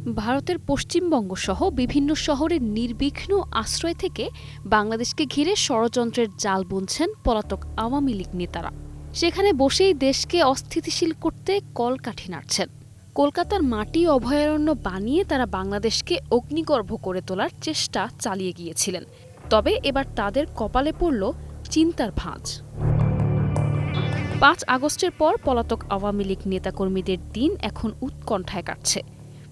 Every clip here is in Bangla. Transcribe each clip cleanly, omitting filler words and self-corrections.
ভারতের পশ্চিমবঙ্গ সহ বিভিন্ন শহরের নির্বিঘ্ন আশ্রয় থেকে বাংলাদেশকে ঘিরে ষড়যন্ত্রের জাল বুনছেন পলাতক আওয়ামী লীগ নেতারা। সেখানে বসেই দেশকে অস্থিতিশীল করতে কলকাঠি নাড়ছেন। কলকাতার মাটি অভয়ারণ্য বানিয়ে তারা বাংলাদেশকে অগ্নিগর্ভ করে তোলার চেষ্টা চালিয়ে গিয়েছিলেন। তবে এবার তাদের কপালে পড়ল চিন্তার ভাঁজ। ৫ আগস্টের পর পলাতক আওয়ামী লীগ নেতাকর্মীদের দিন এখন উৎকণ্ঠায় কাটছে।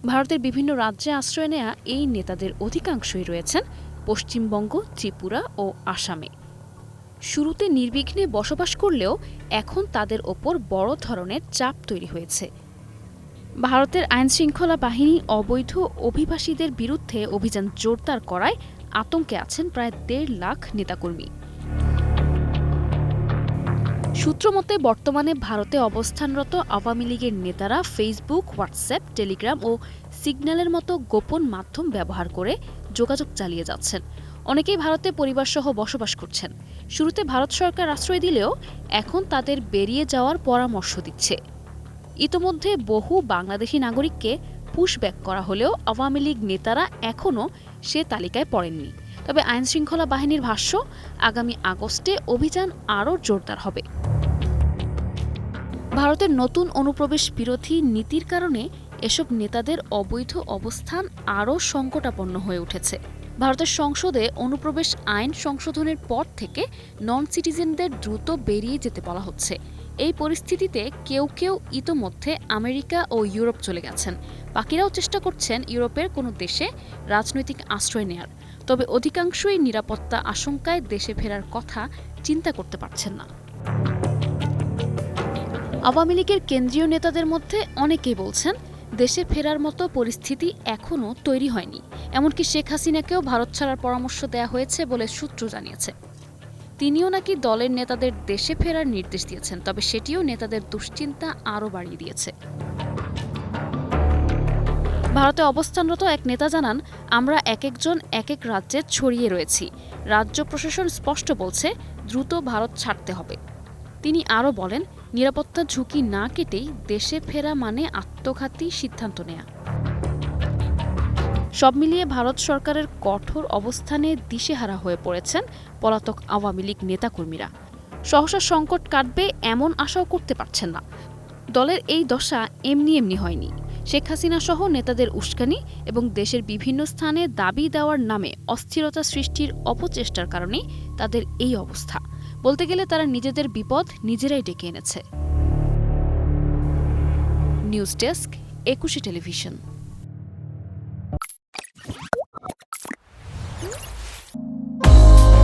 ভারতের বিভিন্ন রাজ্যে আশ্রয় নেয়া এই নেতাদের অধিকাংশই রয়েছেন পশ্চিমবঙ্গ, ত্রিপুরা ও আসামে। শুরুতে নির্বিঘ্নে বসবাস করলেও এখন তাদের ওপর বড় ধরনের চাপ তৈরি হয়েছে। ভারতের আইনশৃঙ্খলা বাহিনী অবৈধ অভিবাসীদের বিরুদ্ধে অভিযান জোরদার করায় আতঙ্কে আছেন প্রায় ১.৫ লাখ নেতাকর্মী। সূত্রমতে বর্তমানে ভারতে অবস্থানরত আওয়ামী লীগের নেতারা ফেসবুক, হোয়াটসঅ্যাপ, টেলিগ্রাম ও সিগন্যালের মতো গোপন মাধ্যম ব্যবহার করে যোগাযোগ চালিয়ে যাচ্ছেন। অনেকেই ভারতে পরিবারসহ বসবাস করছেন। শুরুতে ভারত সরকার আশ্রয় দিলেও এখন তাদের বেরিয়ে যাওয়ার পরামর্শ দিচ্ছে। ইতোমধ্যে বহু বাংলাদেশি নাগরিককে পুশব্যাক করা হলেও আওয়ামী লীগ নেতারা এখনও সে তালিকায় পড়েননি। তবে আইনশৃঙ্খলা বাহিনীর ভাষ্য, আগামী আগস্টে অভিযান আরও জোরদার হবে। ভারতের নতুন অনুপ্রবেশ বিরোধী নীতির কারণে এসব নেতাদের অবৈধ অবস্থান আরও সংকটাপন্ন হয়ে উঠেছে। ভারতের সংসদে অনুপ্রবেশ আইন সংশোধনের পর থেকে নন সিটিজেনদের দ্রুত বেরিয়ে যেতে বলা হচ্ছে। এই পরিস্থিতিতে কেউ কেউ ইতোমধ্যে আমেরিকা ও ইউরোপ চলে গেছেন। বাকিরাও চেষ্টা করছেন ইউরোপের কোনো দেশে রাজনৈতিক আশ্রয় নেয়ার। তবে অধিকাংশই নিরাপত্তা আশঙ্কায় দেশে ফেরার কথা চিন্তা করতে পারছেন না। আওয়ামী লীগের কেন্দ্রীয় নেতাদের মধ্যে অনেকেই বলছেন, দেশে ফেরার মতো পরিস্থিতি এখনও তৈরি হয়নি। এমনকি শেখ হাসিনাকেও ভারত ছাড়ার পরামর্শ দেয়া হয়েছে বলে সূত্র জানিয়েছে। তিনিও নাকি দলের নেতাদের দেশে ফেরার নির্দেশ দিয়েছেন, তবে সেটিও নেতাদের দুশ্চিন্তা আরও বাড়িয়ে দিয়েছে। ভারতে অবস্থানরত এক নেতা জানান, আমরা একজন এক এক রাজ্যে ছড়িয়ে রয়েছি। রাজ্য প্রশাসন স্পষ্ট বলছে দ্রুত ভারত ছাড়তে হবে। তিনি আরও বলেন, নিরাপত্তা ঝুঁকি না কেটেই দেশে ফেরা মানে আত্মঘাতী সিদ্ধান্ত নেয়া। সব মিলিয়ে ভারত সরকারের কঠোর অবস্থানে দিশেহারা হয়ে পড়েছেন পলাতক আওয়ামী লীগ নেতাকর্মীরা। সহসা সংকট কাটবে এমন আশাও করতে পারছেন না। দলের এই দশা এমনি এমনি হয়নি। শেখ হাসিনা সহ নেতাদের উস্কানি এবং দেশের বিভিন্ন স্থানে দাবি দেওয়ার নামে অস্থিরতা সৃষ্টির অপচেষ্টার কারণেই তাদের এই অবস্থা। বলতে গেলে তারা নিজেদের বিপদ নিজেরাই ডেকে এনেছে। News desk, ২১ television.